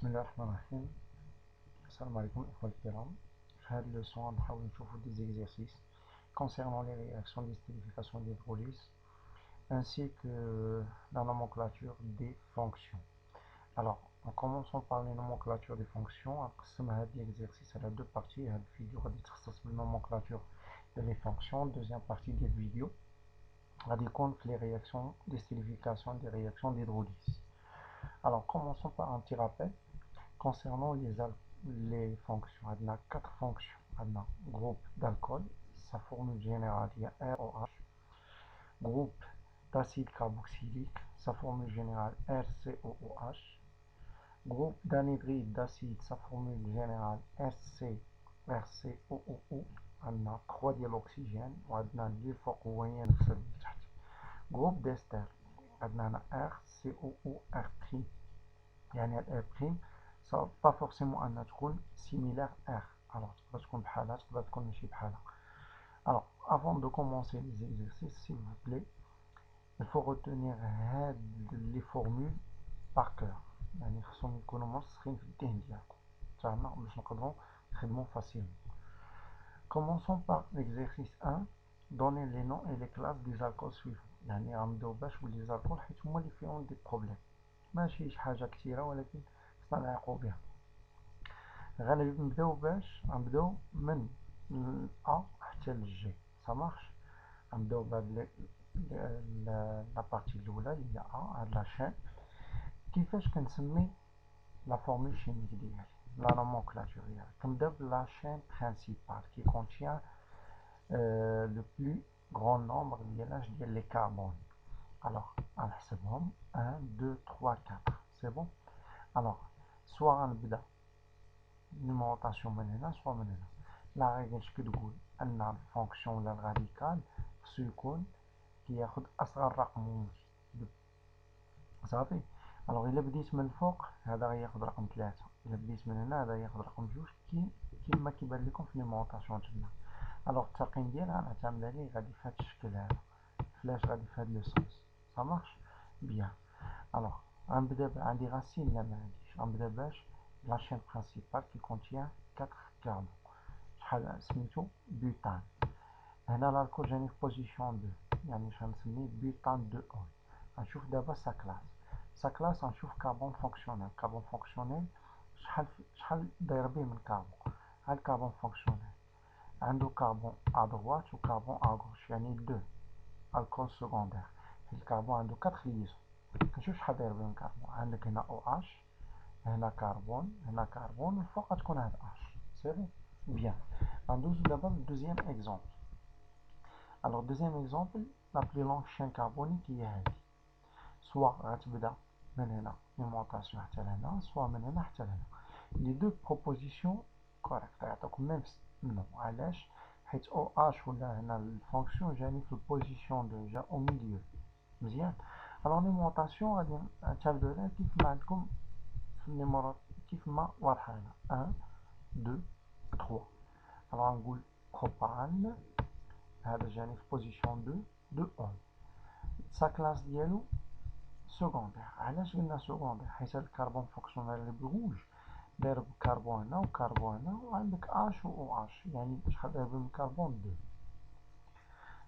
بسم الله الرحمن الرحيم. السلام عليكم إخوة الكرام. في هذه الليسون نحاول نشوفوا des exercices concernant les réactions d'estérification d'hydrolyse ainsi que la nomenclature des fonctions. Alors, en commençant par les nomenclatures des fonctions, نقسم هذا l'exercice à deux parties. هذا الفيديو غادي يتخصص بالnomenclature des fonctions. Deuxième partie du vidéo غادي يكون في les réactions d'estérification des réactions d'hydrolyse. Alors, commençons par un petit rappel concernant les fonctions. On a quatre fonctions. On a groupe d'alcool, sa formule générale il y a ROH. Groupe d'acide carboxylique, sa formule générale RCOOH. Groupe d'anhydride d'acide, sa formule générale RCOOO. On a 3 ديال l'oxygène وعندنا اللي فوق هو نفس اللي تحت. Groupe d'ester عندنا RCOOR'. يعني R' ça va pas forcément أنها تكون similaire R. alors تقدر تكون بحالها تقدر تكون ماشي بحالها. alors avant de commencer les exercices s'il vous plaît il faut retenir les formules par cœur. يعني خصهم يكونوا مرسخين في الذهن ديالكم تاعنا باش نقدروا نخدموا facilement. Commençons par l'exercice 1. Donner les noms et les classes des alcools suivants. يعني غنبداو باش ولي الالكول حيت هما اللي فيهم دي بروبليم ماشي شي حاجه كثيره ولكن خصنا نعيقوا بها. غنبداو غنبداو من A حتى ل G. ça marche. غنبداو بهاد لا بارتي الاولى اللي هي A. هاد لاشين كيفاش كنسمي لا فورمول شيميك ديالي لا نومونكلاتور ديالي. كنبدا بلاشين برينسيبال كي كونتيان لو بلو غران نومبر ديال لي كاربون. alors غنحسبهم 1 2 3 4 سي بون. alors soit غنبدا numérotation من هنا سوا من هنا. لا ريغل اش كتقول ان الفونكسيون ولا الراديكال خصو يكون كياخد اصغر رقم ممكن صافي. الوغ الا بديت من الفوق هذا غياخد رقم 3، الا بديت من هنا هذا غياخد رقم 2 كيما كيبان لكم في النيميروطاسيون تما. الوغ الترقيم ديالها غنعتمد عليه غادي في هذا الشكل هذا فلاش غادي في هذا لو سونس ça marche bien. alors غنبدا عندي غاسين لا ما عنديش. غنبدا باش la chaîne principale qui contient 4 carbone شحال سميتو بوتان. هنا الالكول جاني في بوزيشن 2 يعني اش غنسميه بوتان 2 اول. غنشوف دابا سا كلاس غنشوف كربون فونكسيونيل شحال داير به من كربون. هاد الكربون فونكسيونيل عنده كربون ا droite و كربون ا gauche يعني 2 الكول سكوندير. الكربون عنده 4 ليزون. كنشوف شحال داير به من كربون. عندك هنا او اش هنا كربون والفوق غتكون هاد اش سي بون بيان. غندوزو دابا للدوزيام اكزومبل. الوغ دوزيام اكزومبل لا بلي لونغ شين كاربونيك هي هادي. سوا غتبدا من هنا نيمونطاسيون حتى لهنا سوا من هنا حتى لهنا. لي دو بروبوزيسيون كوريكت يعطيكم ميم نو. علاش؟ حيت او اش ولا هنا الفونكسيون جاني في البوزيسيون دو جا او ميليو مزيان. الوغ نيمونطاسيون غادي نعتمدو عليها كيف ما عندكم في النيمورات كيف ما واضحه هنا 1 2 3. الوغ نقول بروبان هذا جاني في بوزيسيون 2 2 اون. سا كلاس ديالو سكوندير. علاش قلنا سكوندير؟ حيت هاد الكربون فونكسيونال اللي بروج داير بكربون هنا وكربون هنا وعندك اش و او اش يعني شحال داير من كربون 2.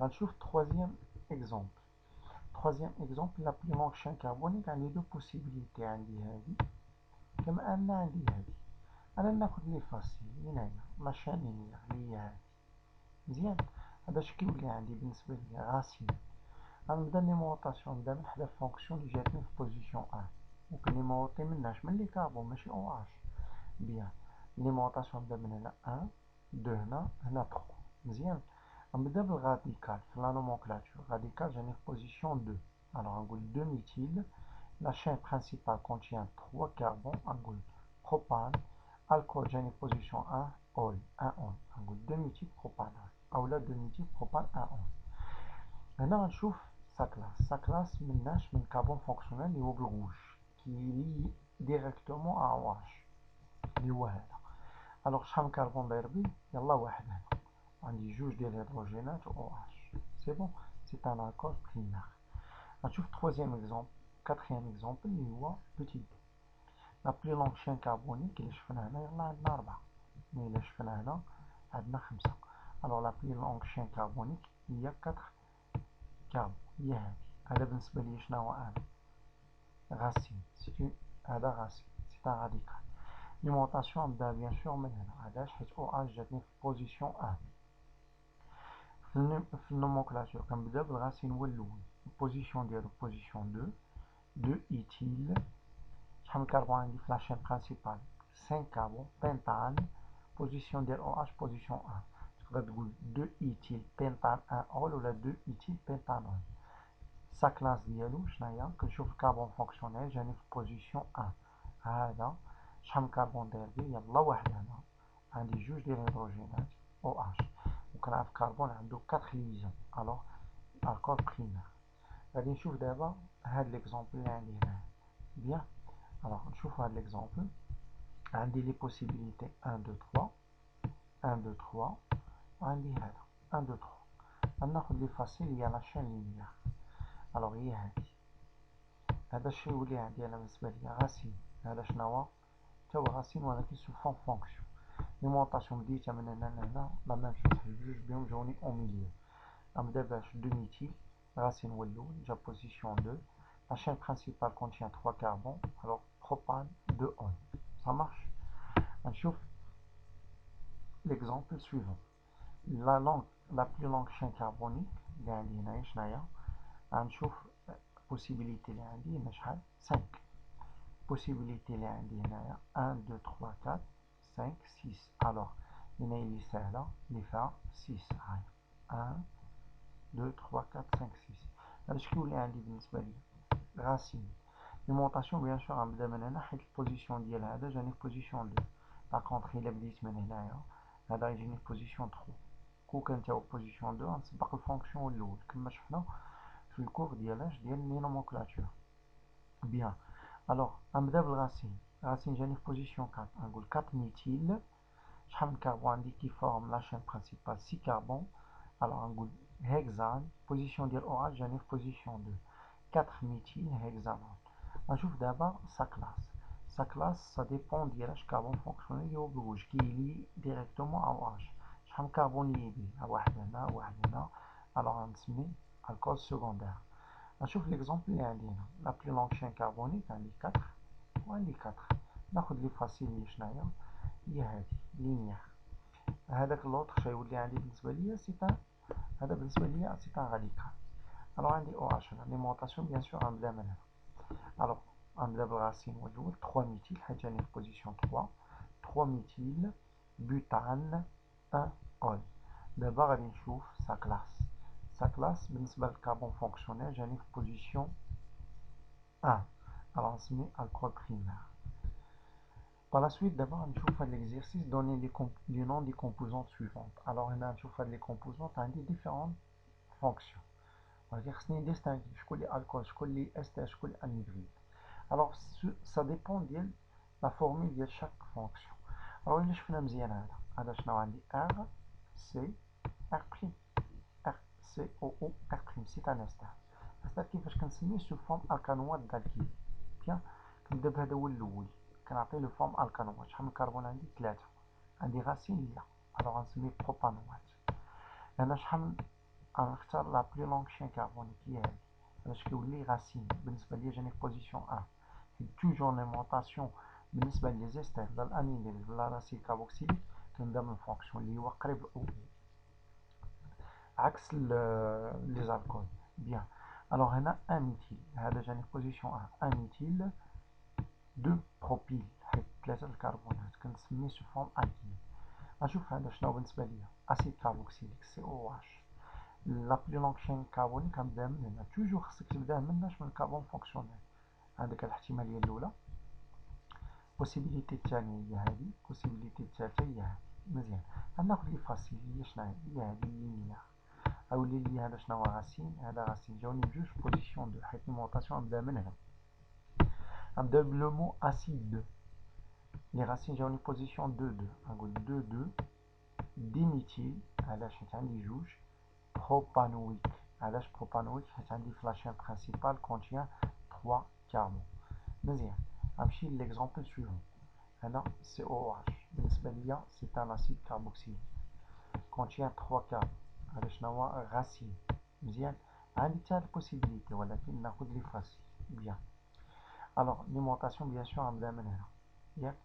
غنشوف troisième exemple لا بلي لونغ شين كاربونيك. عندي دو بوسيبيليتي، عندي هادي كما ان عندي هادي. انا ناخد لي فاسيل من هنا لا شانينيير اللي هي هادي مزيان. هذا اش كيولي عندي بالنسبه لي غاسين. غنبدا نيميروطاسيون نبدا من حدا الفونكسيون اللي جاتني في بوزيسيون 1 ممكن نيميروطي مناش من لي كاربون ماشي او اش بيان. نيميروطاسيون نبدا من هنا 1 2 هنا 3 مزيان. غنبدا بالراديكال في لا نومونكلاتور. راديكال جاني في بوزيسيون 2. alors غنقول 2 ميثيل. la chaîne principale contient 3 carbons. غنقول propane. alcool جاني في بوزيسيون 1 اول 1 اون. غنقول 2 ميثيل بروبان اولا 2 ميثيل بروبان 1 اون. هنا غنشوف سا كلاس مناش من كربون فونكسيونيل اللي هو بالغوج كي ديريكتومون ا او اش اللي هو هذا. الوغ شحال من كربون داير بيه؟ يلا واحد هنا. عندي جوج ديال الهيدروجينات و او اش سي بون سي ان الكول بريمير. غنشوف troisième exemple quatrième exemple اللي هو بوتي. لا بلي لونغ شين كاربونيك اللي شفنا هنا يلا عندنا 4 مي إلا شفنا هنا عندنا 5. الوغ لا بلي لونغ شين كاربونيك هي 4 كاربون، هي هادي. هذا بالنسبة لي شنو هو أنا غاسين هذا غاسين سي ان راديكال. ليمونطاسيون نبدا بيان سور من هنا، علاش؟ حيت او اش جاتني في بوزيسيون 1. في النومونكلاتور كنبدا بالغاسين هو الاول، البوزيسيون ديالو بوزيسيون 2 ايتيل. شحال من كربون عندي في لاشين برينسيبال؟ 5 كربون بنتان. بوزيسيون ديال او اش بوزيسيون 1، تقدر تقول 2 ايتيل بنتان 1 اول ولا 2 ايتيل بنتان 1. سا كلاس ديالو شناهي؟ كنشوف الكربون فونكسيونيل جاني في بوزيسيون 1. هذا شحال من كربون داير بيه؟ يلا واحد هنا، عندي جوج ديال الهيدروجينات او اش، وكنعرف كربون عنده 4 ليزون، الوغ الكول بريمير. غادي نشوف دابا هاد ليكزومبل اللي عندي هنا بيان. الوغ نشوف هاد ليكزومبل، عندي لي بوسيبيليتي 1 2 3 1 2 3، وعندي هذا 1 2 3. غناخد لي فاسيل هي لاشين لينيير. الوغ هي هادي، هذا الشيء يولي عندي انا بالنسبه لي غاسين. هذا شنو هو؟ تا هو غاسين ولكن سو فون فونكسيون. ليمونطاسيون بديتها من هنا لهنا لا ميم شوز، الجوج بهم جاوني او ميليو. نبدا باش 2 ميتيل، غاسين هو الاول جا بوزيسيون 2. La chaîne principale contient 3 carbons, alors propane 2 on. Ça marche. On chauffe l'exemple suivant. La plus longue chaîne carbonique, on chauffe possibilité 5. Possibilité 1, 2, 3, 4, 5, 6. Alors, il y a là, il fait 6. 1, 2, 3, 4, 5, 6. Alors, ce qu'il y a بالنسبة لي غاسين. ليمونطاسيون بيان سور غنبدا من هنا حيت البوزيسيون ديال هذا جاني في بوزيسيون 2. باغ كونطخ الا بديت من هنايا هذا يجيني في بوزيسيون 3. كون كان تا هو بوزيسيون 2 غنسبق الفونكسيون الاول كما شفنا في الكور ديال لي نومونكلاتور. بيان الوغ غنبدا بالغاسين. غاسين جاني في بوزيسيون 4، غنقول 4 ميتيل. شحال من كربون عندي كيفورم لاشين برينسيبال؟ 6 كربون. الوغ غنقول هيكزان. بوزيسيون ديال او اش جاني في بوزيسيون 2، 4 ميتيل هيكزانون. نشوف دابا سا كلاس. سا كلاس سا ديبون ديال اش كربون فونكسيونيل اللي هو بوج كيلي ديريكتومون او اش. شحال من كربون لي بيه؟ واحد هنا واحد هنا، الوغ غنسمي الكول سكوندير. نشوف ليكزومبل اللي عندي هنا. لا بلي لونغ شين كربونيك عندي 4 وعندي 4. ناخد لي فاسيل اللي شناهي هي هادي لينيير. هذاك لوطخ شيولي عندي بالنسبه ليا سي هذا بالنسبه ليا سي ان راديكال. الوغ عندي او اش هنا ليمونطاسيون بيان سور غنبدا من هنا. الوغ غنبدا بالغاسين هو الاول 3 ميتيل حيت جاني في بوزيسيون 3. 3 ميتيل بوتان 1 اول. دابا غادي نشوف سا كلاس. سا كلاس بالنسبه للكربون فونكسيونيل جاني في بوزيسيون 1، الوغ نسمي الكول بريمير. Par la suite, d'abord, on va faire l'exercice, donner les noms des composantes suivantes. Alors, on va faire les composantes avec différentes fonctions. On va dire que c'est distinguer, je connais l'alcool, je connais l'ester, je connais l'anhydride. Alors, ça dépend de la formule de chaque fonction. Alors, je fais مزيان هذا شنو عندي R, C, R', R, C, O, O, R', c'est un ester. Ester كيفاش كنسميه sous forme alcanoate d'alkyle. Bien, كنبدا بهذا هو الأول. كنعطي لو فورم الكانوات. شحال من كربون عندي؟ 3. عندي غاسين لا، الوغ غنسميه بروبانوات. هنا شحال غنختار لا بلي لونغ شين كربونيك هي هادي، باش كيولي غاسين بالنسبه ليا جاني في بوزيسيون 1. توجور ليمونطاسيون بالنسبه لي زيستر ولا الانيدريد ولا راسيل كاربوكسيليك كنبدا من الفونكسيون اللي هو قريب لاو عكس لي زالكول. بيان الوغ هنا 1 ميتيل، هذا جاني في بوزيسيون 1 ميتيل 2 بروبيل حيت 3 الكربونات كنسميه سو فورم الكين. غنشوف هذا شنو بالنسبه ليا اسيد كاربوكسيليك سي او اش. لا بلي لونغ شين كاربونيك غنبدا من هنا. توجور خصك تبدا مناش من الكربون فونكسيونيل. عندك الاحتماليه الاولى، بوسيبيليتي الثانيه هي هذه، بوسيبيليتي الثالثه هي هذه. مزيان غناخد لي فاسيل هي شنو هي هذه لينيير. اولي لي هذا شنو هو غاسين، هذا غاسين جاوني بجوج بوزيسيون 2 حيت ليمونطاسيون غنبدا من هنا. غنبدا بلو مو اسيد. Les racines جاوني بوزيسيون 2 2، غنقول 2 2 ديميتيل. علاش؟ حيت عندي جوج. بروبانويك. علاش بروبانويك؟ حيت عندي في لاشين برينسيبال كونتيان 3 كاربون. مزيان غنمشي l'exemple suivant. هنا COH بالنسبة ليا c'est un acide carboxylique contient 3 carbes. هذا شنو هو غاسين مزيان. عندي حتى هاد البوسيبيليتي ولكن ناخذ لي فاسي بيان. الوغ ليمونطاسيون بيان سور غنبدا من هنا ياك.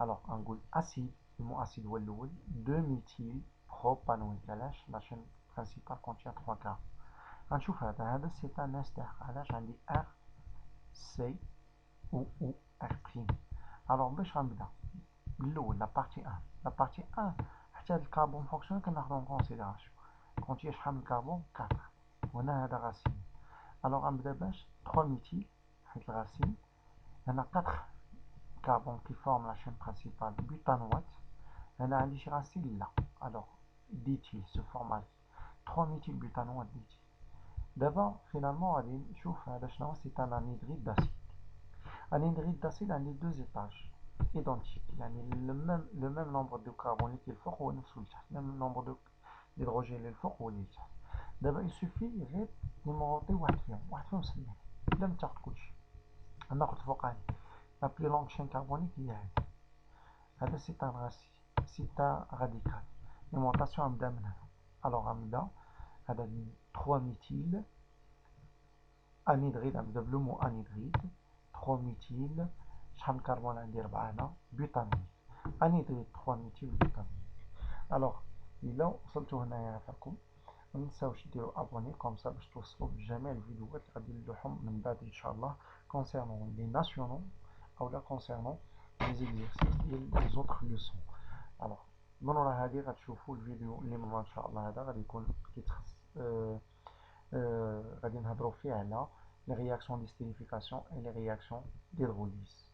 الوغ غنقول اسيد، المو اسيد هو الاول 2 ميثيل بروبانويك. علاش؟ لا شين برينسيبال كونتيان 3 كارب. غنشوف هذا سي ان استر. علاش؟ عندي ار سي او ار بريم. الوغ باش غنبدا بالاول لا بارتي 1. لا بارتي 1 حتى هاد الكربون فونكسيونيل كناخدو اون كونسيديراسيون. كونتي شحال من كربون؟ 4. وهنا هذا غاسين. الوغ غنبدا باش 3 ميثيل حيت الغاسين. هنا 4 كربون كي فورم لا شين برينسيبال بوتانوات. هنا عندي شي غاسين لا. الوغ ديتيل سو فورم 3 ميثيل بوتانوات ديتيل. دابا فينالمون غادي نشوف هذا شنو سي ان انيدريد داسيد. انيدريد داسيد عندي 2 ايطاج ايدونتيك، يعني لو ميم نومبر دو كربون اللي الفوق هو نفسه اللي تحت، ميم نومبر دو الهيدروجين اللي الفوق هو اللي تحت. دابا يسوفي غير نيمونطي واحد فيهم سميه بلا ما تاخد كلشي. ناخد الفوقاني لا بلي لونغ شين كربونيك هي هادي. هذا سي ان غاسي سي ان راديكال. ليمونطاسيون غنبدا من هنا. الوغ غنبدا هذا 3 ميثيل انيدريد. غنبدا بلو مو انيدريد 3 ميثيل. شحال من كربون عندي؟ 4 هنا بوتانويك. انيدريد 3 ميثيل بوتانويك. الوغ الا وصلتو هنايا عافاكم منساوش ديروا ابوني كومسا باش توصلوا بجميع الفيديوهات اللي غادي نلوحهم من بعد ان شاء الله كونسيرنون لي ناسيونال او لا كونسيرنون لي زيكزيرسيس ديال لي زوطخ لوسون. الوغ من ورا هادي غتشوفوا الفيديو اللي من ورا ان شاء الله. هذا غادي يكون كيتخص غادي نهضروا فيه على لي رياكسيون ديستيليفيكاسيون اي لي رياكسيون ديدروليز.